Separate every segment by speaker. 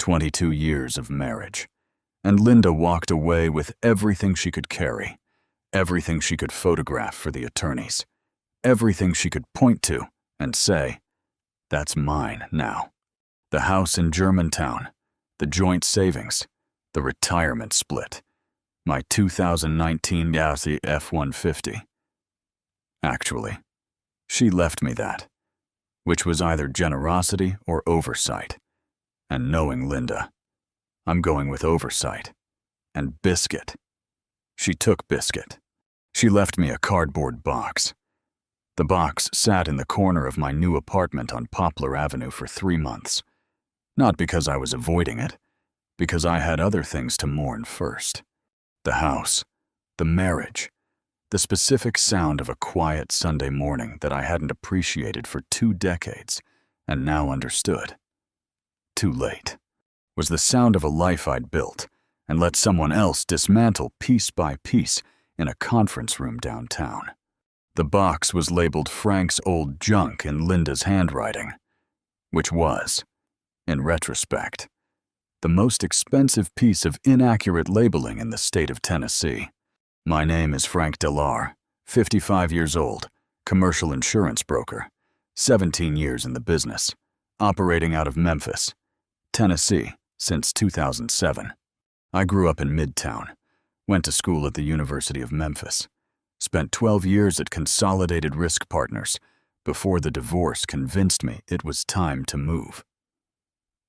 Speaker 1: 22 years of marriage. And Linda walked away with everything she could carry, everything she could photograph for the attorneys, everything she could point to and say, "That's mine now." The house in Germantown, the joint savings, the retirement split, my 2019 Yasi F-150. Actually, she left me that, which was either generosity or oversight. And knowing Linda, I'm going with oversight. And Biscuit. She took Biscuit. She left me a cardboard box. The box sat in the corner of my new apartment on Poplar Avenue for 3 months. Not because I was avoiding it, because I had other things to mourn first. The house, the marriage, the specific sound of a quiet Sunday morning that I hadn't appreciated for 2 decades and now understood. Too late. Was the sound of a life I'd built and let someone else dismantle piece by piece in a conference room downtown. The box was labeled Frank's old junk in Linda's handwriting, which was, in retrospect, the most expensive piece of inaccurate labeling in the state of Tennessee. My name is Frank Delar, 55 years old, commercial insurance broker, 17 years in the business, operating out of Memphis, Tennessee since 2007. I grew up in Midtown, went to school at the University of Memphis, spent 12 years at Consolidated Risk Partners before the divorce convinced me it was time to move.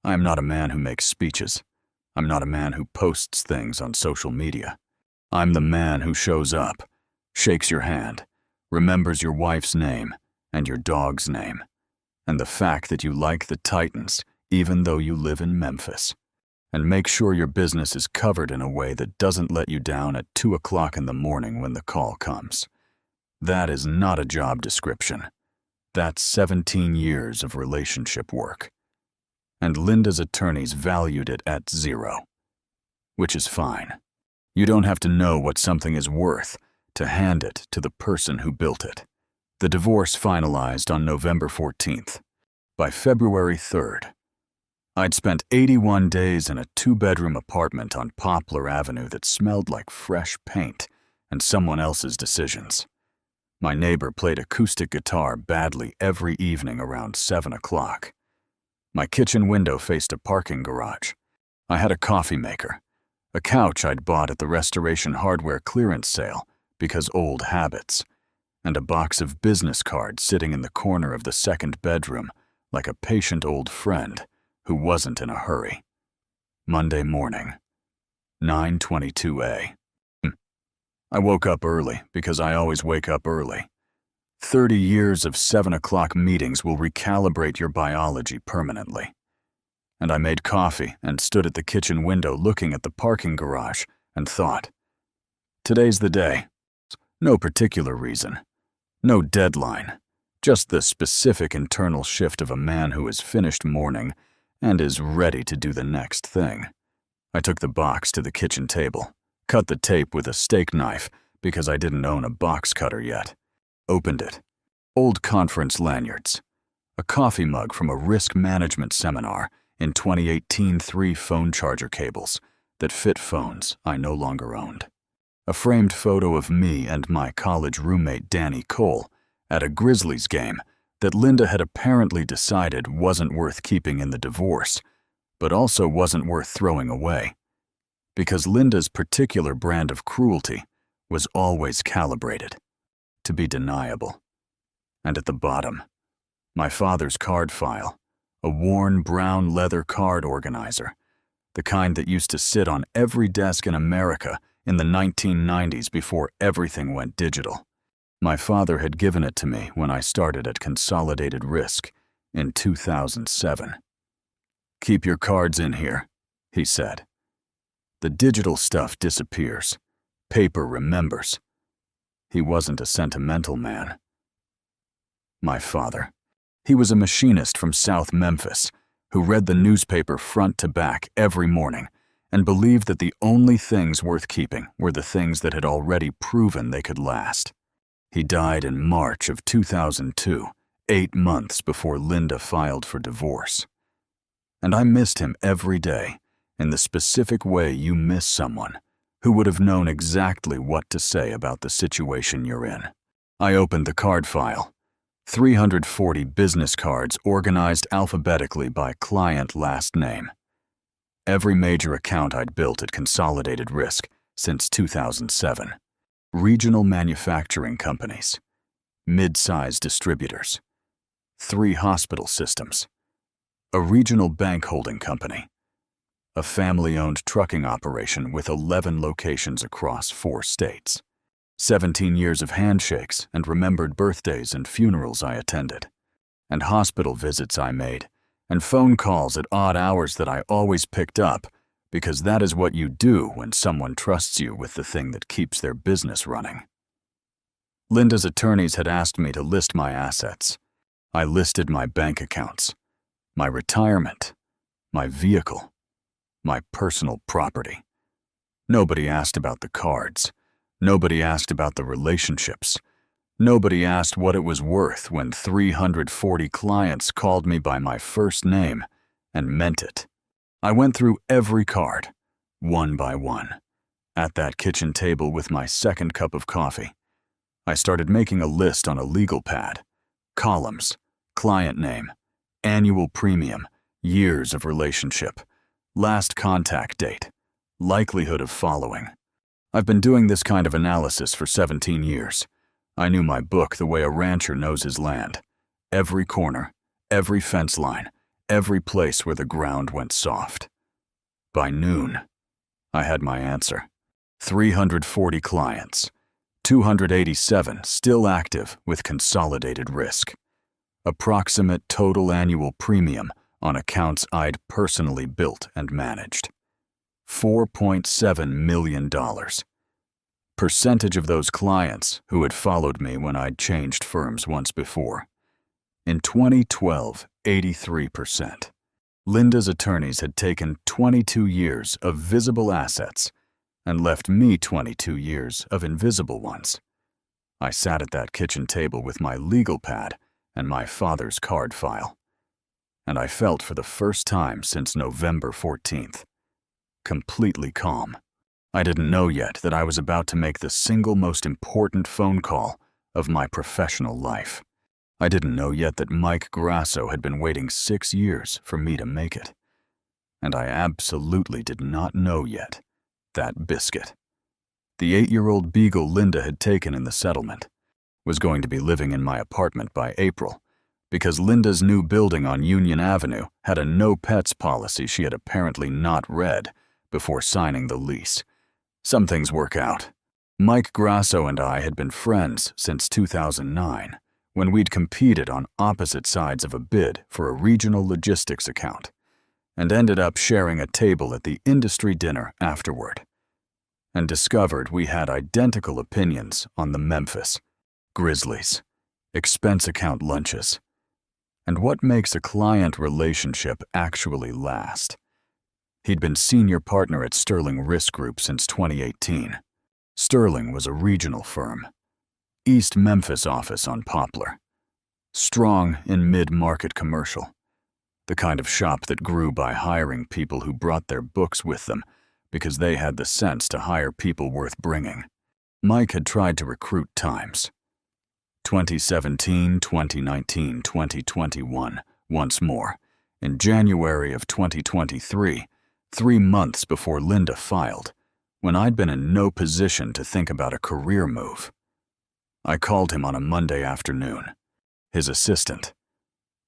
Speaker 1: I am not a man who makes speeches. I'm not a man who posts things on social media. I'm the man who shows up, shakes your hand, remembers your wife's name and your dog's name, and the fact that you like the Titans even though you live in Memphis, and make sure your business is covered in a way that doesn't let you down at 2 o'clock in the morning when the call comes. That is not a job description. That's 17 years of relationship work. And Linda's attorneys valued it at 0, which is fine. You don't have to know what something is worth to hand it to the person who built it. The divorce finalized on November 14th. By February 3rd, I'd spent 81 days in a 2-bedroom apartment on Poplar Avenue that smelled like fresh paint and someone else's decisions. My neighbor played acoustic guitar badly every evening around 7 o'clock. My kitchen window faced a parking garage. I had a coffee maker, a couch I'd bought at the Restoration Hardware clearance sale because old habits, and a box of business cards sitting in the corner of the 2nd bedroom like a patient old friend who wasn't in a hurry. Monday morning, 9:22 a.m. I woke up early because I always wake up early. 30 years of 7 o'clock meetings will recalibrate your biology permanently. And I made coffee and stood at the kitchen window looking at the parking garage and thought, today's the day. No particular reason. No deadline. Just the specific internal shift of a man who has finished mourning and is ready to do the next thing. I took the box to the kitchen table, cut the tape with a steak knife because I didn't own a box cutter yet, opened it. Old conference lanyards, a coffee mug from a risk management seminar in 2018, 3 phone charger cables that fit phones I no longer owned. A framed photo of me and my college roommate Danny Cole at a Grizzlies game that Linda had apparently decided wasn't worth keeping in the divorce, but also wasn't worth throwing away, because Linda's particular brand of cruelty was always calibrated to be deniable. And at the bottom, my father's card file, a worn brown leather card organizer, the kind that used to sit on every desk in America in the 1990s before everything went digital. My father had given it to me when I started at Consolidated Risk in 2007. "Keep your cards in here," he said. "The digital stuff disappears. Paper remembers." He wasn't a sentimental man. My father. He was a machinist from South Memphis who read the newspaper front to back every morning and believed that the only things worth keeping were the things that had already proven they could last. He died in March of 2002, 8 months before Linda filed for divorce. And I missed him every day, in the specific way you miss someone who would have known exactly what to say about the situation you're in. I opened the card file. 340 business cards organized alphabetically by client last name. Every major account I'd built at Consolidated Risk since 2007. Regional manufacturing companies. Mid-size distributors. 3 hospital systems. A regional bank holding company. A family-owned trucking operation with 11 locations across 4 states. 17 years of handshakes and remembered birthdays and funerals I attended. And hospital visits I made, and phone calls at odd hours that I always picked up, because that is what you do when someone trusts you with the thing that keeps their business running. Linda's attorneys had asked me to list my assets. I listed my bank accounts, my retirement, my vehicle, my personal property. Nobody asked about the cards. Nobody asked about the relationships. Nobody asked what it was worth when 340 clients called me by my first name and meant it. I went through every card, one by one, at that kitchen table with my second cup of coffee. I started making a list on a legal pad. Columns, client name, annual premium, years of relationship, last contact date, likelihood of following. I've been doing this kind of analysis for 17 years. I knew my book the way a rancher knows his land. Every corner, every fence line, every place where the ground went soft. By noon, I had my answer. 340 clients, 287 still active with Consolidated Risk. Approximate total annual premium on accounts I'd personally built and managed. $4.7 million. Percentage of those clients who had followed me when I'd changed firms once before. In 2012, 83%. Linda's attorneys had taken 22 years of visible assets and left me 22 years of invisible ones. I sat at that kitchen table with my legal pad and my father's card file. And I felt for the first time since November 14th. Completely calm. I didn't know yet that I was about to make the single most important phone call of my professional life. I didn't know yet that Mike Grasso had been waiting 6 years for me to make it. And I absolutely did not know yet that Biscuit, the 8-year-old beagle Linda had taken in the settlement, was going to be living in my apartment by April, because Linda's new building on Union Avenue had a no-pets policy she had apparently not read before signing the lease. Some things work out. Mike Grasso and I had been friends since 2009, when we'd competed on opposite sides of a bid for a regional logistics account, and ended up sharing a table at the industry dinner afterward, and discovered we had identical opinions on the Memphis, Grizzlies, expense account lunches, and what makes a client relationship actually last. He'd been senior partner at Sterling Risk Group since 2018. Sterling was a regional firm. East Memphis office on Poplar. Strong in mid-market commercial. The kind of shop that grew by hiring people who brought their books with them because they had the sense to hire people worth bringing. Mike had tried to recruit times. 2017, 2019, 2021, once more. In January of 2023, 3 months before Linda filed, when I'd been in no position to think about a career move. I called him on a Monday afternoon. His assistant,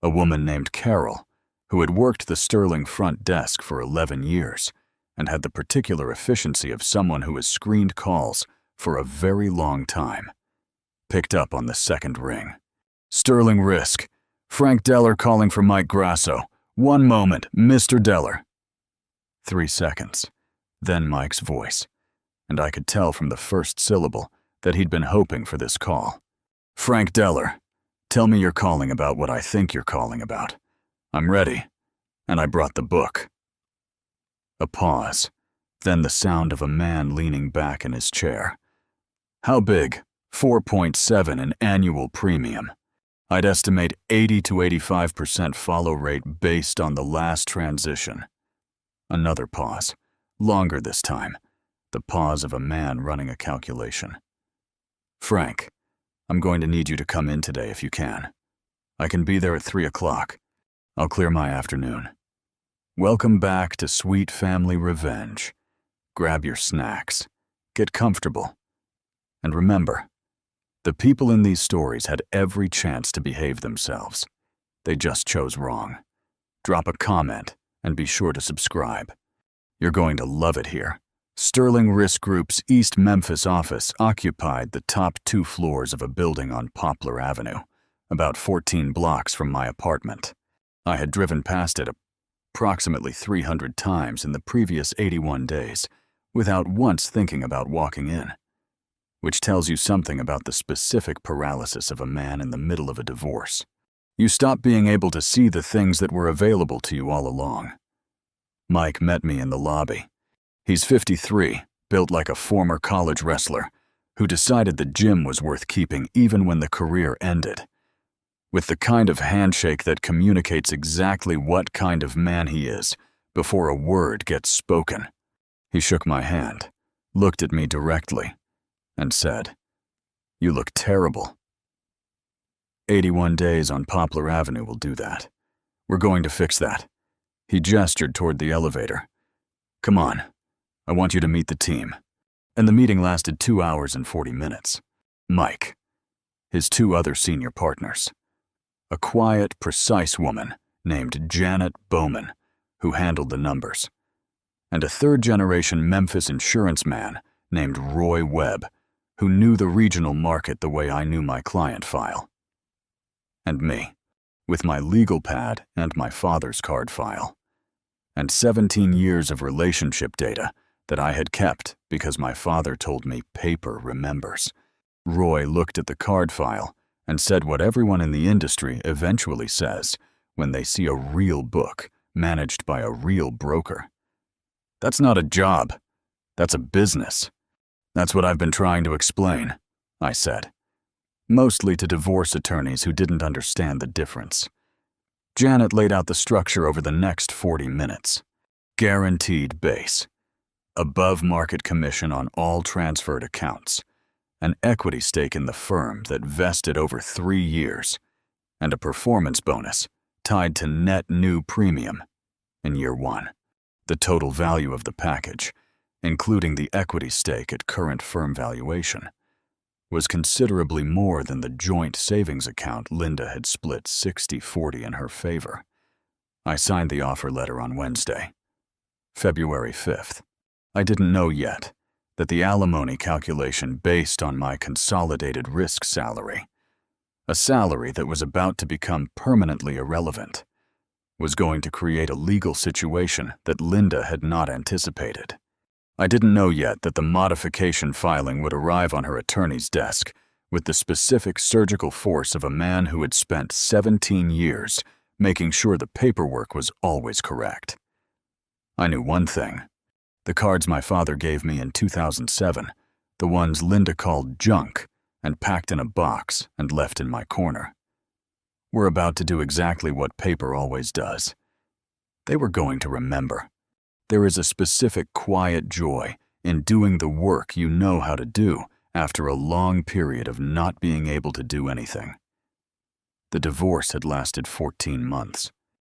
Speaker 1: a woman named Carol, who had worked the Sterling front desk for 11 years and had the particular efficiency of someone who has screened calls for a very long time, picked up on the second ring. Sterling Risk. Frank Deller calling for Mike Grasso. 1 moment, Mr. Deller. 3 seconds, then Mike's voice, and I could tell from the first syllable that he'd been hoping for this call. Frank Deller, tell me you're calling about what I think you're calling about. I'm ready, and I brought the book. A pause, then the sound of a man leaning back in his chair. How big? 4.7 in annual premium. I'd estimate 80 to 85% follow rate based on the last transition. Another pause, longer this time, the pause of a man running a calculation. Frank, I'm going to need you to come in today if you can. I can be there at 3 o'clock. I'll clear my afternoon. Welcome back to Sweet Family Revenge. Grab your snacks. Get comfortable. And remember, the people in these stories had every chance to behave themselves. They just chose wrong. Drop a comment and be sure to subscribe. You're going to love it here. Sterling Risk Group's East Memphis office occupied the top 2 floors of a building on Poplar Avenue, about 14 blocks from my apartment. I had driven past it approximately 300 times in the previous 81 days without once thinking about walking in, which tells you something about the specific paralysis of a man in the middle of a divorce. You stop being able to see the things that were available to you all along. Mike met me in the lobby. He's 53, built like a former college wrestler, who decided the gym was worth keeping even when the career ended. With the kind of handshake that communicates exactly what kind of man he is before a word gets spoken. He shook my hand, looked at me directly, and said, "You look terrible." 81 days on Poplar Avenue will do that. We're going to fix that. He gestured toward the elevator. Come on, I want you to meet the team. And the meeting lasted 2 hours and 40 minutes. Mike, his 2 other senior partners, a quiet, precise woman named Janet Bowman, who handled the numbers, and a third-generation Memphis insurance man named Roy Webb, who knew the regional market the way I knew my client file. And me, with my legal pad and my father's card file, and 17 years of relationship data that I had kept because my father told me paper remembers. Roy looked at the card file and said what everyone in the industry eventually says when they see a real book managed by a real broker. That's not a job. That's a business. That's what I've been trying to explain, I said, mostly to divorce attorneys who didn't understand the difference. Janet laid out the structure over the next 40 minutes. Guaranteed base, above-market commission on all transferred accounts, an equity stake in the firm that vested over 3 years, and a performance bonus tied to net new premium in year 1. The total value of the package, including the equity stake at current firm valuation, was considerably more than the joint savings account Linda had split 60-40 in her favor. I signed the offer letter on Wednesday, February 5th. I didn't know yet that the alimony calculation based on my consolidated risk salary, a salary that was about to become permanently irrelevant, was going to create a legal situation that Linda had not anticipated. I didn't know yet that the modification filing would arrive on her attorney's desk with the specific surgical force of a man who had spent 17 years making sure the paperwork was always correct. I knew one thing. The cards my father gave me in 2007, the ones Linda called junk and packed in a box and left in my corner, were about to do exactly what paper always does. They were going to remember. There is a specific quiet joy in doing the work you know how to do after a long period of not being able to do anything. The divorce had lasted 14 months.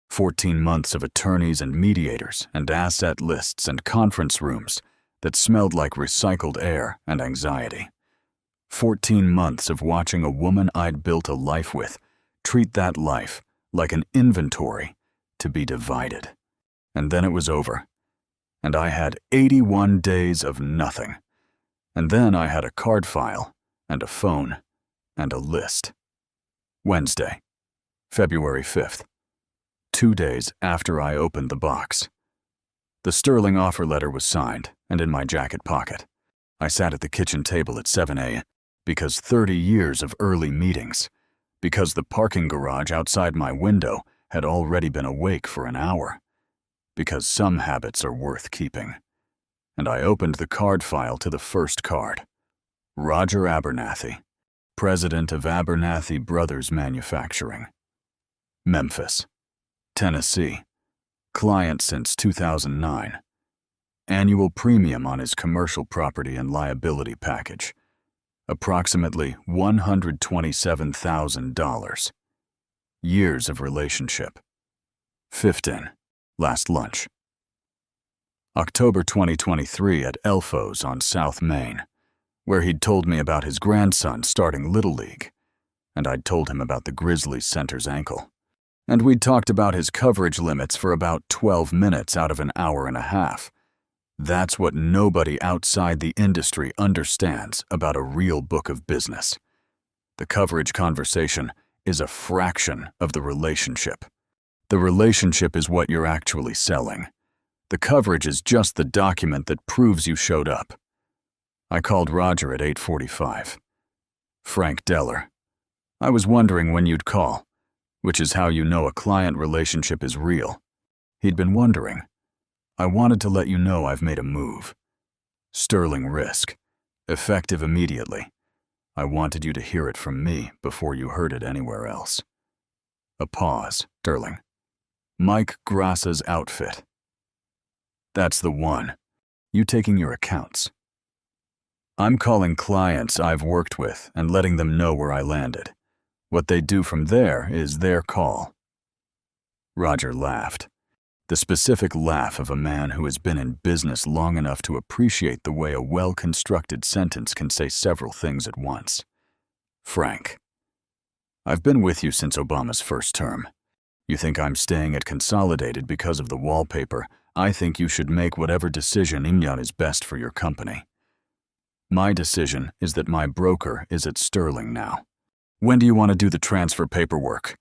Speaker 1: 14 months of attorneys and mediators and asset lists and conference rooms that smelled like recycled air and anxiety. 14 months of watching a woman I'd built a life with treat that life like an inventory to be divided. And then it was over. And I had 81 days of nothing. And then I had a card file and a phone and a list. Wednesday, February 5th, 2 days after I opened the box. The Sterling offer letter was signed and in my jacket pocket. I sat at the kitchen table at 7 a.m. because 30 years of early meetings, because the parking garage outside my window had already been awake for an hour, because some habits are worth keeping. And I opened the card file to the first card. Roger Abernathy, president of Abernathy Brothers Manufacturing. Memphis, Tennessee. Client since 2009. Annual premium on his commercial property and liability package. Approximately $127,000. Years of relationship. 15. Last lunch. October 2023 at Elfo's on South Main, where he'd told me about his grandson starting Little League, and I'd told him about the Grizzlies center's ankle. And we'd talked about his coverage limits for about 12 minutes out of an hour and a half. That's what nobody outside the industry understands about a real book of business. The coverage conversation is a fraction of the relationship. The relationship is what you're actually selling. The coverage is just the document that proves you showed up. I called Roger at 8:45. Frank Deller. I was wondering when you'd call, which is how you know a client relationship is real. He'd been wondering. I wanted to let you know I've made a move. Sterling Risk. Effective immediately. I wanted you to hear it from me before you heard it anywhere else. A pause, Sterling. Mike Grassa's outfit. That's the one. You taking your accounts. I'm calling clients I've worked with and letting them know where I landed. What they do from there is their call. Roger laughed. The specific laugh of a man who has been in business long enough to appreciate the way a well-constructed sentence can say several things at once. Frank. I've been with you since Obama's first term. You think I'm staying at Consolidated because of the wallpaper. I think you should make whatever decision is best for your company. My decision is that my broker is at Sterling now. When do you want to do the transfer paperwork?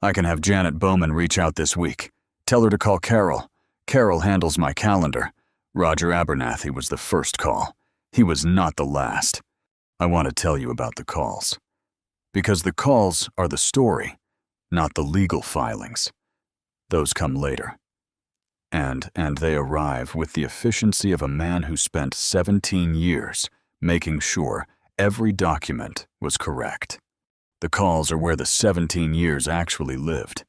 Speaker 1: I can have Janet Bowman reach out this week. Tell her to call Carol. Carol handles my calendar. Roger Abernathy was the first call. He was not the last. I want to tell you about the calls. Because the calls are the story, not the legal filings. Those come later. And they arrive with the efficiency of a man who spent 17 years making sure every document was correct. The calls are where the 17 years actually lived.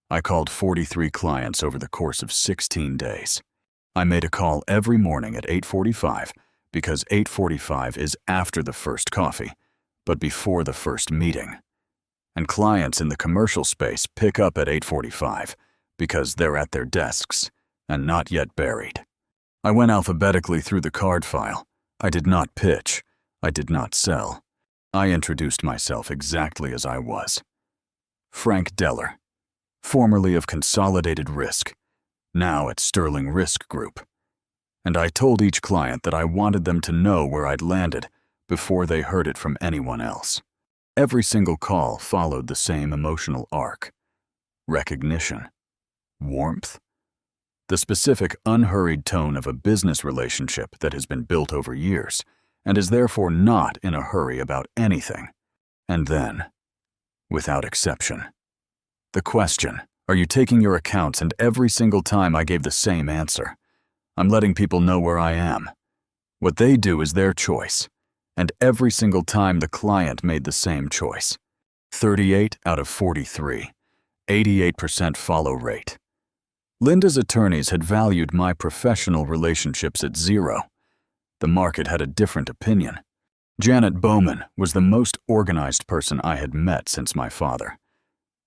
Speaker 1: I called 43 clients over the course of 16 days. I made a call every morning at 8:45 because 8:45 is after the first coffee, but before the first meeting. And clients in the commercial space pick up at 8:45 because they're at their desks and not yet buried. I went alphabetically through the card file. I did not pitch. I did not sell. I introduced myself exactly as I was. Frank Deller, formerly of Consolidated Risk, now at Sterling Risk Group. And I told each client that I wanted them to know where I'd landed before they heard it from anyone else. Every single call followed the same emotional arc. Recognition. Warmth. The specific, unhurried tone of a business relationship that has been built over years and is therefore not in a hurry about anything. And then, without exception, the question, are you taking your accounts? And every single time I gave the same answer. I'm letting people know where I am. What they do is their choice. And every single time the client made the same choice. 38 out of 43. 88% follow rate. Linda's attorneys had valued my professional relationships at 0. The market had a different opinion. Janet Bowman was the most organized person I had met since my father,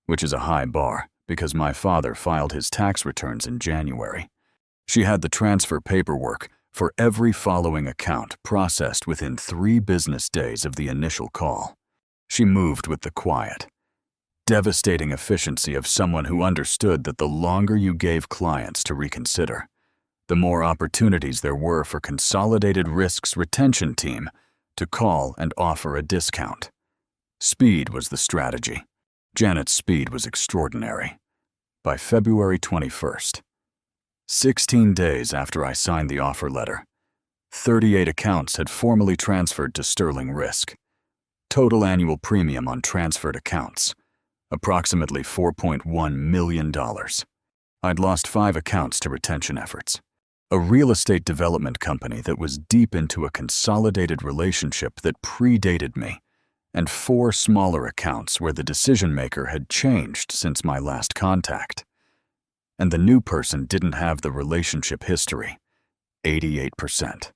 Speaker 1: which is a high bar because my father filed his tax returns in January. She had the transfer paperwork for every following account processed within 3 business days of the initial call. She moved with the quiet, devastating efficiency of someone who understood that the longer you gave clients to reconsider, the more opportunities there were for Consolidated Risk's retention team to call and offer a discount. Speed was the strategy. Janet's speed was extraordinary. By February 21st, 16 days after I signed the offer letter, 38 accounts had formally transferred to Sterling Risk. Total annual premium on transferred accounts, approximately $4.1 million. I'd lost 5 accounts to retention efforts. A real estate development company that was deep into a consolidated relationship that predated me and 4 smaller accounts where the decision-maker had changed since my last contact. And the new person didn't have the relationship history. 88%.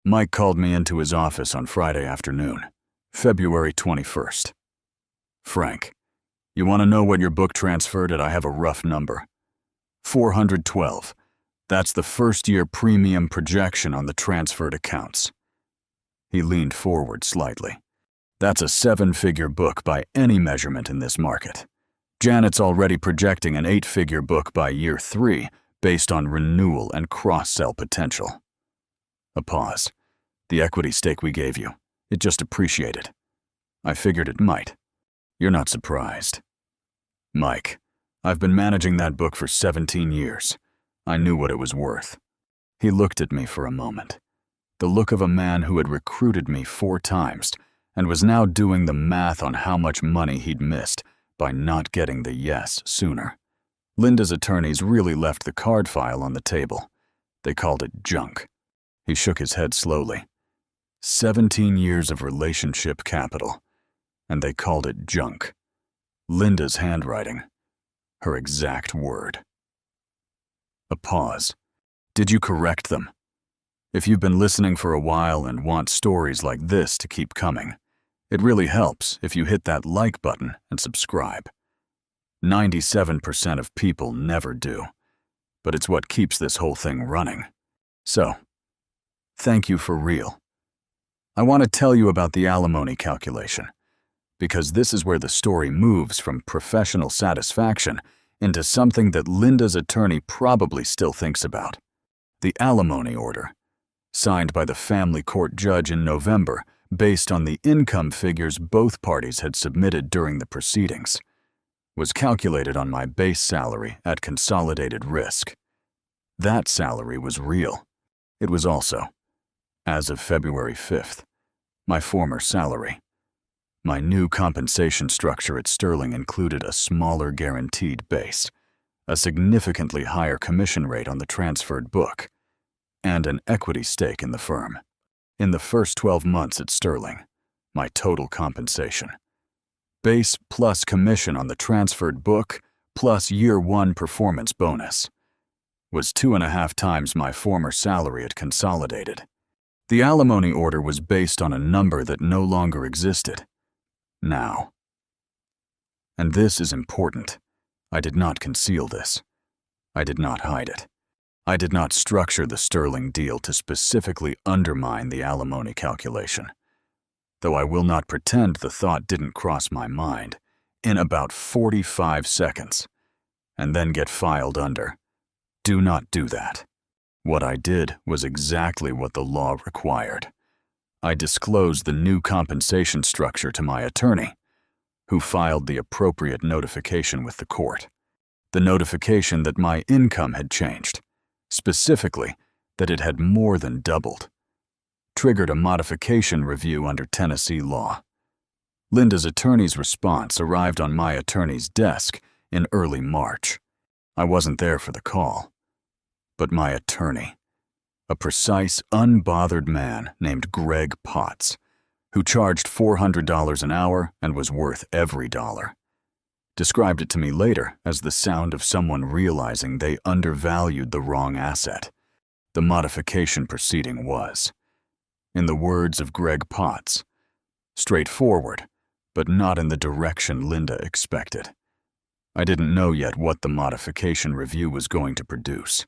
Speaker 1: Mike called me into his office on Friday afternoon, February 21st. "Frank, you want to know what your book transferred at? I have a rough number. 412. That's the first-year premium projection on the transferred accounts." He leaned forward slightly. "That's a 7-figure book by any measurement in this market. Janet's already projecting an 8-figure book by year 3 based on renewal and cross-sell potential." A pause. "The equity stake we gave you, it just appreciated." "I figured it might." "You're not surprised." "Mike, I've been managing that book for 17 years. I knew what it was worth." He looked at me for a moment. The look of a man who had recruited me 4 times and was now doing the math on how much money he'd missed by not getting the yes sooner. Linda's attorneys really left the card file on the table. They called it junk. He shook his head slowly. 17 years of relationship capital, and they called it junk. Linda's handwriting. Her exact word. A pause. "Did you correct them? If you've been listening for a while and want stories like this to keep coming, it really helps if you hit that like button and subscribe. 97% of people never do, but it's what keeps this whole thing running. So, thank you for real. I want to tell you about the alimony calculation, because this is where the story moves from professional satisfaction into something that Linda's attorney probably still thinks about. The alimony order, signed by the family court judge in November based on the income figures both parties had submitted during the proceedings, was calculated on my base salary at consolidated risk. That salary was real. It was also, as of February 5th, my former salary. My new compensation structure at Sterling included a smaller guaranteed base, a significantly higher commission rate on the transferred book, and an equity stake in the firm. In the first 12 months at Sterling, my total compensation, base plus commission on the transferred book plus year 1 performance bonus, was 2.5 times my former salary at Consolidated. The alimony order was based on a number that no longer existed. Now. And this is important. I did not conceal this. I did not hide it. I did not structure the Sterling deal to specifically undermine the alimony calculation, though I will not pretend the thought didn't cross my mind in about 45 seconds, and then get filed under. Do not do that. What I did was exactly what the law required. I disclosed the new compensation structure to my attorney, who filed the appropriate notification with the court. The notification that my income had changed, specifically that it had more than doubled, triggered a modification review under Tennessee law. Linda's attorney's response arrived on my attorney's desk in early March. I wasn't there for the call, but my attorney, a precise, unbothered man named Greg Potts, who charged $400 an hour and was worth every dollar, described it to me later as the sound of someone realizing they undervalued the wrong asset. The modification proceeding was, in the words of Greg Potts, straightforward, but not in the direction Linda expected. I didn't know yet what the modification review was going to produce.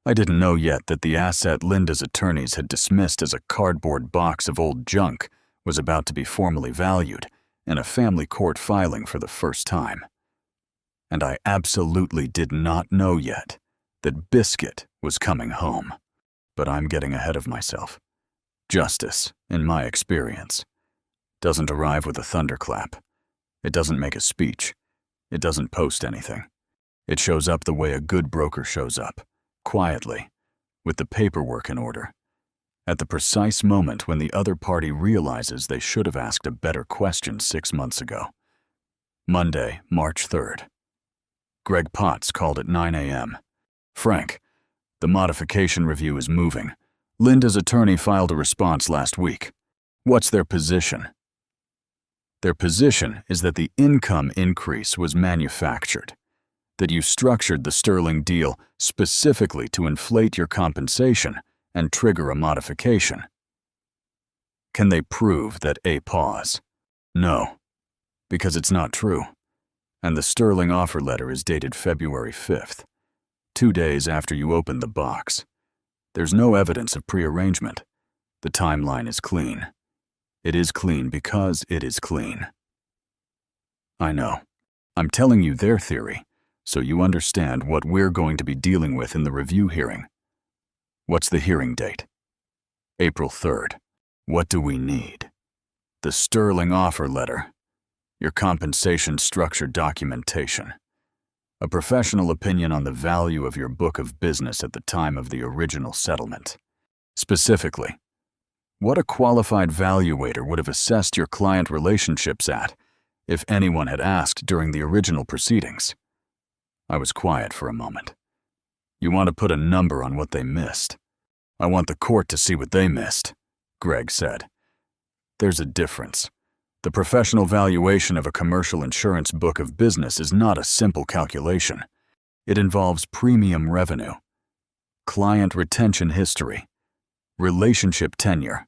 Speaker 1: I didn't know yet that the asset Linda's attorneys had dismissed as a cardboard box of old junk was about to be formally valued in a family court filing for the first time. And I absolutely did not know yet that Biscuit was coming home. But I'm getting ahead of myself. Justice, in my experience, doesn't arrive with a thunderclap. It doesn't make a speech. It doesn't post anything. It shows up the way a good broker shows up, quietly, with the paperwork in order, at the precise moment when the other party realizes they should have asked a better question 6 months ago. Monday, March 3rd. Greg Potts called at 9 a.m. "Frank, the modification review is moving. Linda's attorney filed a response last week. What's their position?" Their position is that the income increase was manufactured, that you structured the Sterling deal specifically to inflate your compensation and trigger a modification. Can they prove that A pause? No, because it's not true. And the Sterling offer letter is dated February 5th, 2 days after you opened the box. There's no evidence of prearrangement. The timeline is clean. It is clean because it is clean. I know. I'm telling you their theory, so you understand what we're going to be dealing with in the review hearing. What's the hearing date? April 3rd. What do we need? The Sterling offer letter, your compensation structure documentation, a professional opinion on the value of your book of business at the time of the original settlement. Specifically, what a qualified valuator would have assessed your client relationships at if anyone had asked during the original proceedings. I was quiet for a moment. You want to put a number on what they missed. I want the court to see what they missed, Greg said. There's a difference. The professional valuation of a commercial insurance book of business is not a simple calculation. It involves premium revenue, client retention history, relationship tenure,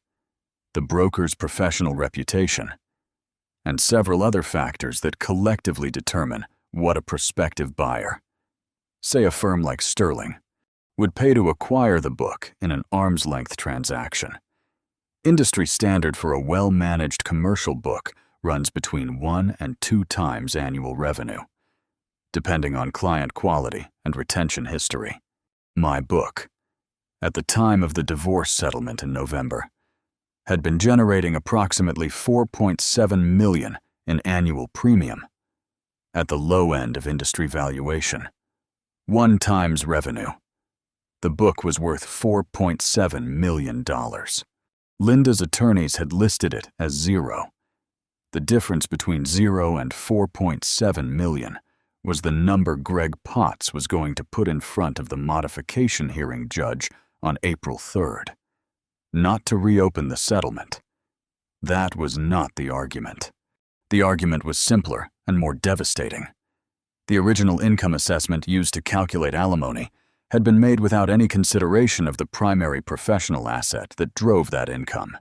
Speaker 1: the broker's professional reputation, and several other factors that collectively determine what a prospective buyer, say a firm like Sterling, would pay to acquire the book in an arm's-length transaction. Industry standard for a well-managed commercial book runs between 1 and 2 times annual revenue, depending on client quality and retention history. My book, at the time of the divorce settlement in November, had been generating approximately $4.7 million in annual premium, at the low end of industry valuation. 1 times revenue. The book was worth $4.7 million. Linda's attorneys had listed it as 0. The difference between 0 and $4.7 million was the number Greg Potts was going to put in front of the modification hearing judge on April 3rd. Not to reopen the settlement. That was not the argument. The argument was simpler and more devastating. The original income assessment used to calculate alimony had been made without any consideration of the primary professional asset that drove that income.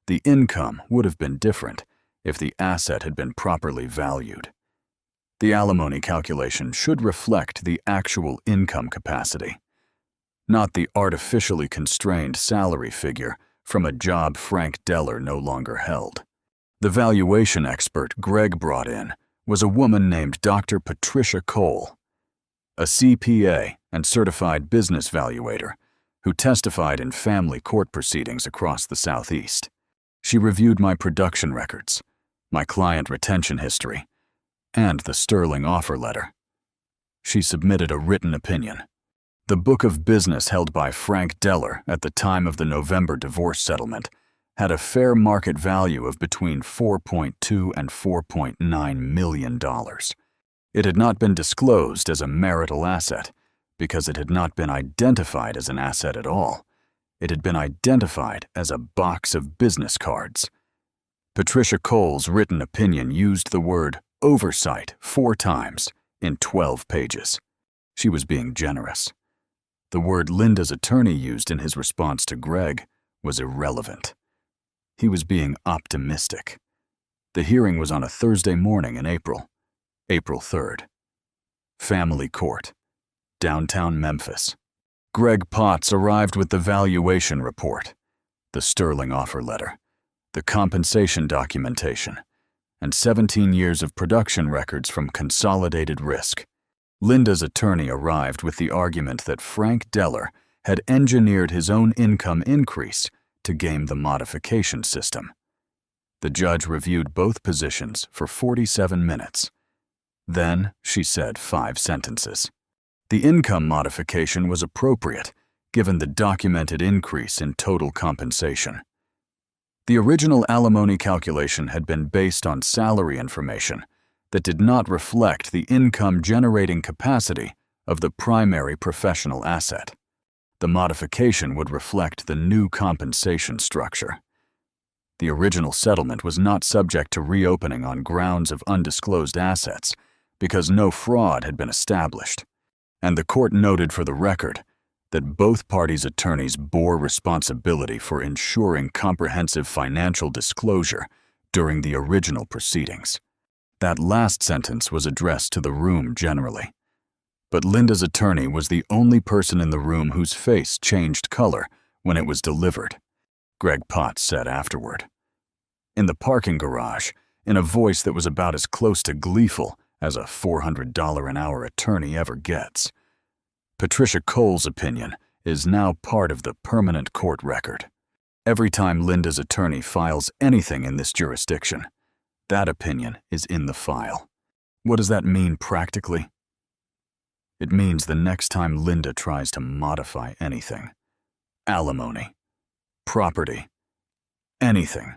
Speaker 1: The income would have been different if the asset had been properly valued. The alimony calculation should reflect the actual income capacity, not the artificially constrained salary figure from a job Frank Deller no longer held. The valuation expert Greg brought in was a woman named Dr. Patricia Cole, a CPA and certified business valuator who testified in family court proceedings across the Southeast. She reviewed my production records, my client retention history, and the Sterling offer letter. She submitted a written opinion. The book of business held by Frank Deller at the time of the November divorce settlement had a fair market value of between $4.2 and $4.9 million. It had not been disclosed as a marital asset because it had not been identified as an asset at all. It had been identified as a box of business cards. Patricia Cole's written opinion used the word oversight 4 times in 12 pages. She was being generous. The word Linda's attorney used in his response to Greg was irrelevant. He was being optimistic. The hearing was on a Thursday morning in April 3rd. Family Court, downtown Memphis. Greg Potts arrived with the valuation report, the Sterling offer letter, the compensation documentation, and 17 years of production records from Consolidated Risk. Linda's attorney arrived with the argument that Frank Deller had engineered his own income increase to game the modification system. The judge reviewed both positions for 47 minutes. Then she said 5 sentences. The income modification was appropriate, given the documented increase in total compensation. The original alimony calculation had been based on salary information that did not reflect the income-generating capacity of the primary professional asset. The modification would reflect the new compensation structure. The original settlement was not subject to reopening on grounds of undisclosed assets because no fraud had been established, and the court noted for the record that both parties' attorneys bore responsibility for ensuring comprehensive financial disclosure during the original proceedings. That last sentence was addressed to the room generally, but Linda's attorney was the only person in the room whose face changed color when it was delivered, Greg Potts said afterward. In the parking garage, in a voice that was about as close to gleeful as a $400 an hour attorney ever gets, Patricia Cole's opinion is now part of the permanent court record. Every time Linda's attorney files anything in this jurisdiction, that opinion is in the file. What does that mean practically? It means the next time Linda tries to modify anything, alimony, property, anything,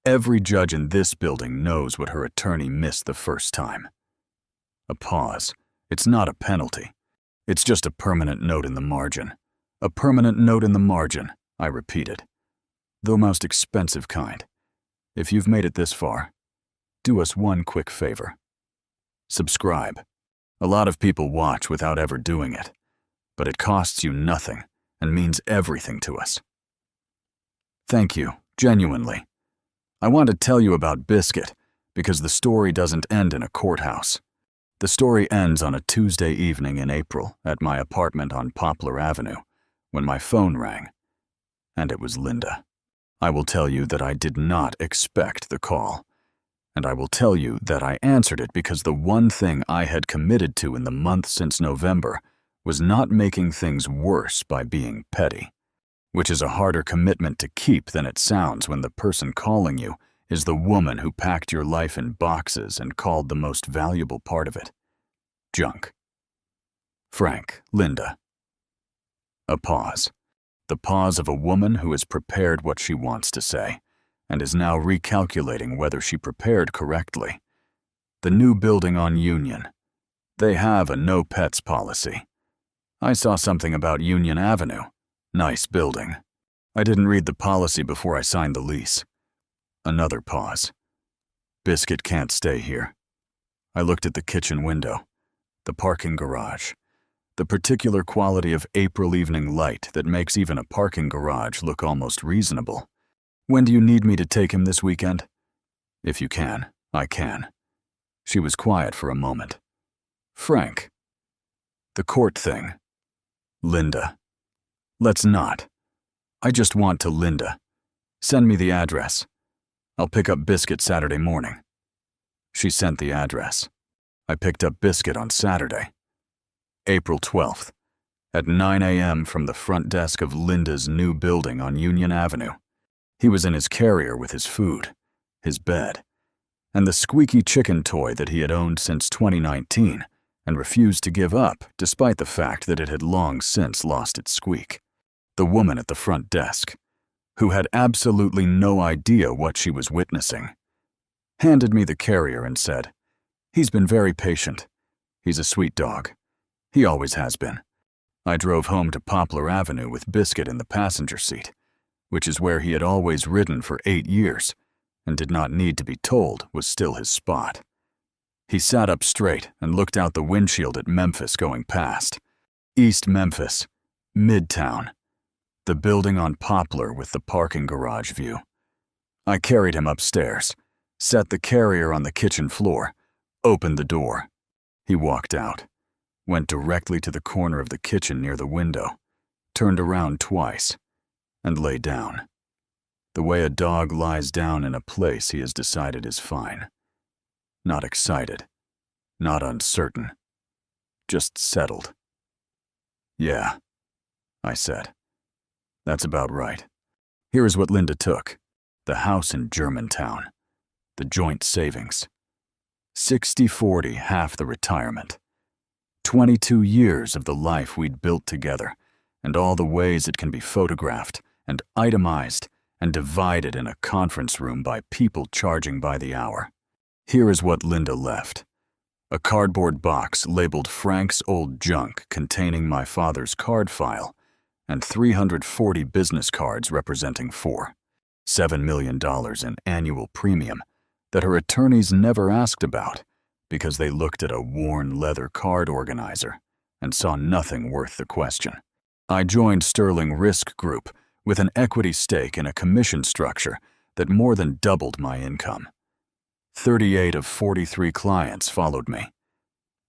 Speaker 1: every judge in this building knows what her attorney missed the first time. A pause. It's not a penalty. It's just a permanent note in the margin. A permanent note in the margin, I repeated. The most expensive kind. If you've made it this far, do us one quick favor. Subscribe. A lot of people watch without ever doing it, but it costs you nothing and means everything to us. Thank you, genuinely. I want to tell you about Biscuit because the story doesn't end in a courthouse. The story ends on a Tuesday evening in April at my apartment on Poplar Avenue when my phone rang, and it was Linda. I will tell you that I did not expect the call, and I will tell you that I answered it because the one thing I had committed to in the month since November was not making things worse by being petty, which is a harder commitment to keep than it sounds when the person calling you is the woman who packed your life in boxes and called the most valuable part of it junk. Frank, Linda. A pause. The pause of a woman who has prepared what she wants to say and is now recalculating whether she prepared correctly. The new building on Union. They have a no pets policy. I saw something about Union Avenue. Nice building. I didn't read the policy before I signed the lease. Another pause. Biscuit can't stay here. I looked at the kitchen window, the parking garage, the particular quality of April evening light that makes even a parking garage look almost reasonable. When do you need me to take him this weekend? If you can, I can. She was quiet for a moment. Frank. The court thing. Linda. Let's not. I just want to Linda. Send me the address. I'll pick up Biscuit Saturday morning. She sent the address. I picked up Biscuit on Saturday, April 12th, at 9 a.m. from the front desk of Linda's new building on Union Avenue. He was in his carrier with his food, his bed, and the squeaky chicken toy that he had owned since 2019 and refused to give up despite the fact that it had long since lost its squeak. The woman at the front desk, who had absolutely no idea what she was witnessing, handed me the carrier and said, "He's been very patient. He's a sweet dog. He always has been." I drove home to Poplar Avenue with Biscuit in the passenger seat, which is where he had always ridden for 8 years and did not need to be told was still his spot. He sat up straight and looked out the windshield at Memphis going past. East Memphis, Midtown, the building on Poplar with the parking garage view. I carried him upstairs, set the carrier on the kitchen floor, opened the door. He walked out, went directly to the corner of the kitchen near the window, turned around twice, and lay down. The way a dog lies down in a place he has decided is fine. Not excited, not uncertain, just settled. "Yeah," I said. "That's about right. Here is what Linda took. The house in Germantown. The joint savings. 60-40, half the retirement. 22 years of the life we'd built together, and all the ways it can be photographed and itemized and divided in a conference room by people charging by the hour. Here is what Linda left. A cardboard box labeled Frank's Old Junk containing my father's card file and 340 business cards representing 4. $7 million in annual premium that her attorneys never asked about because they looked at a worn leather card organizer and saw nothing worth the question. I joined Sterling Risk Group with an equity stake in a commission structure that more than doubled my income. 38 of 43 clients followed me.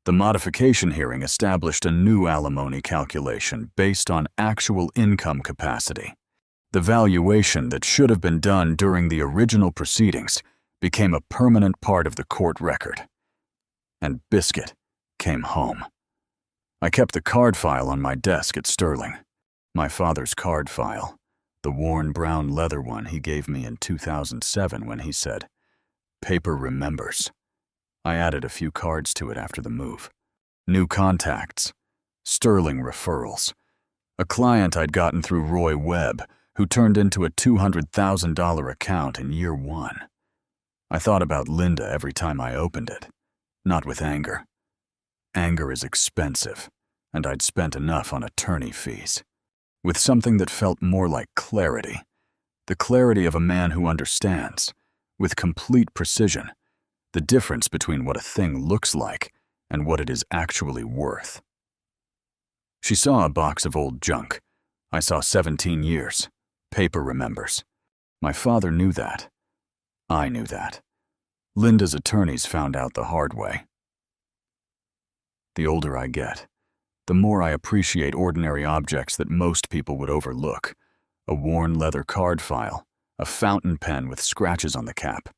Speaker 1: The modification hearing established a new alimony calculation based on actual income capacity. The valuation that should have been done during the original proceedings became a permanent part of the court record. And Biscuit came home. I kept the card file on my desk at Sterling. My father's card file, the worn brown leather one he gave me in 2007 when he said, "Paper remembers." I added a few cards to it after the move. New contacts, Sterling referrals, a client I'd gotten through Roy Webb, who turned into a $200,000 account in year 1. I thought about Linda every time I opened it, not with anger. Anger is expensive, and I'd spent enough on attorney fees. With something that felt more like clarity, the clarity of a man who understands, with complete precision, the difference between what a thing looks like and what it is actually worth. She saw a box of old junk. I saw 17 years. Paper remembers. My father knew that. I knew that. Linda's attorneys found out the hard way. The older I get, the more I appreciate ordinary objects that most people would overlook. A worn leather card file, a fountain pen with scratches on the cap,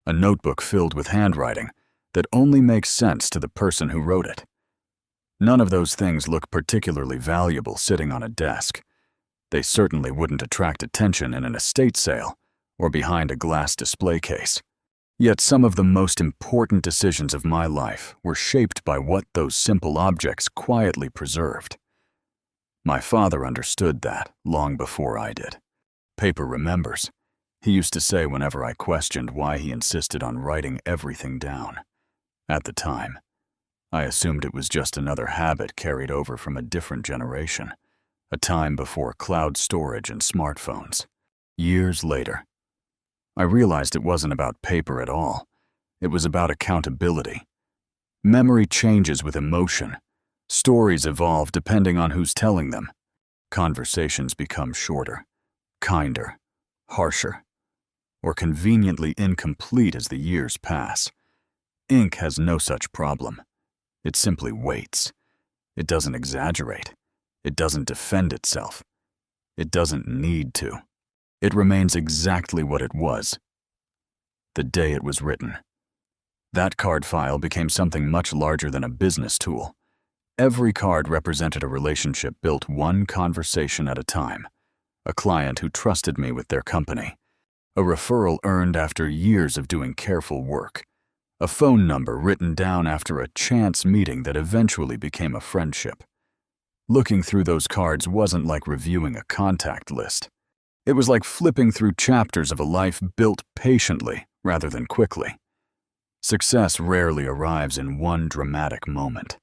Speaker 1: a notebook filled with handwriting that only makes sense to the person who wrote it. None of those things look particularly valuable sitting on a desk. They certainly wouldn't attract attention in an estate sale or behind a glass display case. Yet some of the most important decisions of my life were shaped by what those simple objects quietly preserved. My father understood that long before I did. Paper remembers, he used to say whenever I questioned why he insisted on writing everything down. At the time, I assumed it was just another habit carried over from a different generation, a time before cloud storage and smartphones. Years later, I realized it wasn't about paper at all. It was about accountability. Memory changes with emotion. Stories evolve depending on who's telling them. Conversations become shorter, kinder, harsher, or conveniently incomplete as the years pass. Ink has no such problem. It simply waits. It doesn't exaggerate. It doesn't defend itself. It doesn't need to. It remains exactly what it was the day it was written. That card file became something much larger than a business tool. Every card represented a relationship built one conversation at a time, a client who trusted me with their company, a referral earned after years of doing careful work, a phone number written down after a chance meeting that eventually became a friendship. Looking through those cards wasn't like reviewing a contact list. It was like flipping through chapters of a life built patiently rather than quickly. Success rarely arrives in one dramatic moment.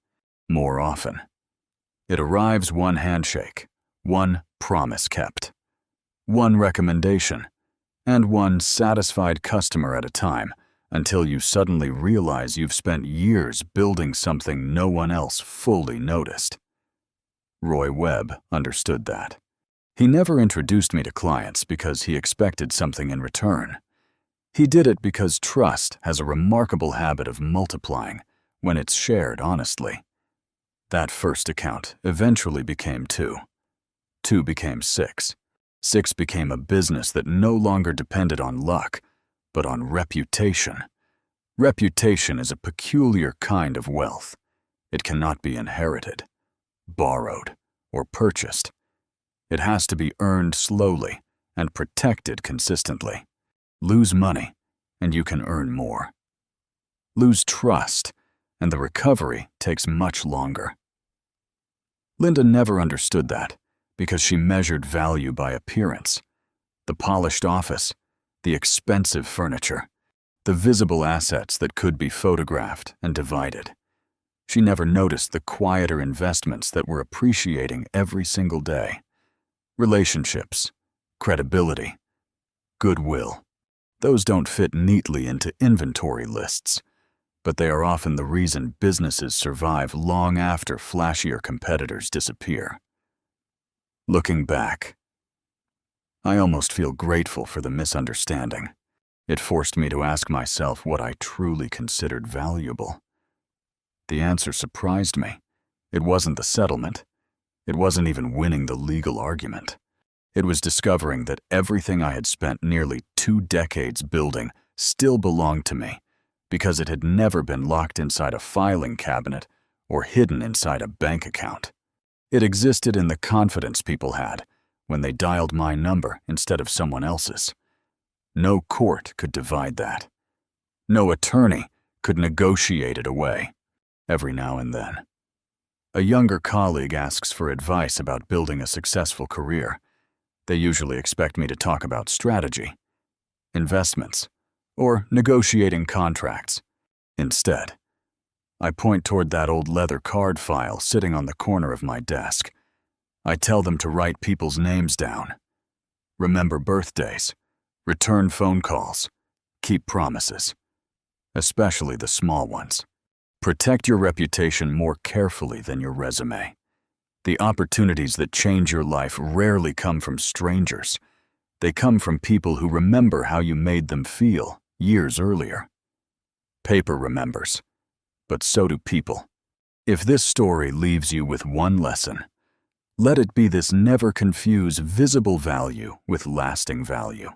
Speaker 1: More often, it arrives one handshake, one promise kept, one recommendation, and one satisfied customer at a time until you suddenly realize you've spent years building something no one else fully noticed. Roy Webb understood that. He never introduced me to clients because he expected something in return. He did it because trust has a remarkable habit of multiplying when it's shared honestly. That first account eventually became 2. 2 became 6. 6 became a business that no longer depended on luck, but on reputation. Reputation is a peculiar kind of wealth. It cannot be inherited, borrowed, or purchased. It has to be earned slowly and protected consistently. Lose money, and you can earn more. Lose trust, and the recovery takes much longer. Linda never understood that because she measured value by appearance. The polished office, the expensive furniture, the visible assets that could be photographed and divided. She never noticed the quieter investments that were appreciating every single day. Relationships, credibility, goodwill. Those don't fit neatly into inventory lists, but they are often the reason businesses survive long after flashier competitors disappear. Looking back, I almost feel grateful for the misunderstanding. It forced me to ask myself what I truly considered valuable. The answer surprised me. It wasn't the settlement. It wasn't even winning the legal argument. It was discovering that everything I had spent nearly 2 decades building still belonged to me because it had never been locked inside a filing cabinet or hidden inside a bank account. It existed in the confidence people had when they dialed my number instead of someone else's. No court could divide that. No attorney could negotiate it away. Every now and then, a younger colleague asks for advice about building a successful career. They usually expect me to talk about strategy, investments, or negotiating contracts. Instead, I point toward that old leather card file sitting on the corner of my desk. I tell them to write people's names down, remember birthdays, return phone calls, keep promises, especially the small ones. Protect your reputation more carefully than your resume. The opportunities that change your life rarely come from strangers. They come from people who remember how you made them feel years earlier. Paper remembers, but so do people. If this story leaves you with one lesson, let it be this: never confuse visible value with lasting value.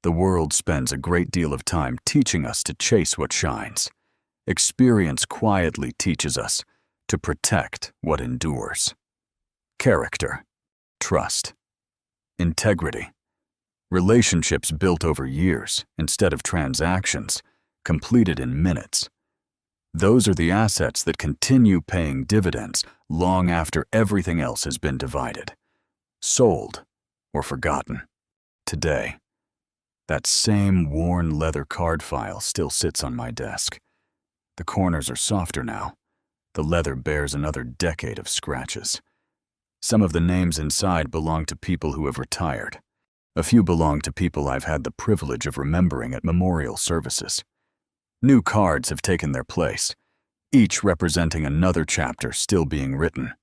Speaker 1: The world spends a great deal of time teaching us to chase what shines. Experience quietly teaches us to protect what endures. Character, trust, integrity, relationships built over years instead of transactions completed in minutes. Those are the assets that continue paying dividends long after everything else has been divided, sold, or forgotten. Today, that same worn leather card file still sits on my desk. The corners are softer now. The leather bears another decade of scratches. Some of the names inside belong to people who have retired. A few belong to people I've had the privilege of remembering at memorial services. New cards have taken their place, each representing another chapter still being written.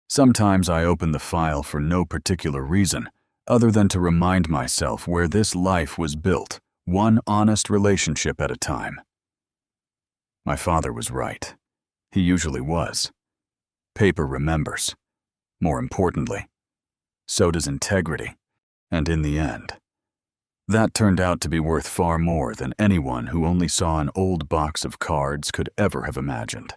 Speaker 1: Sometimes I open the file for no particular reason, other than to remind myself where this life was built, one honest relationship at a time. My father was right. He usually was. Paper remembers. More importantly, so does integrity. And in the end, that turned out to be worth far more than anyone who only saw an old box of cards could ever have imagined.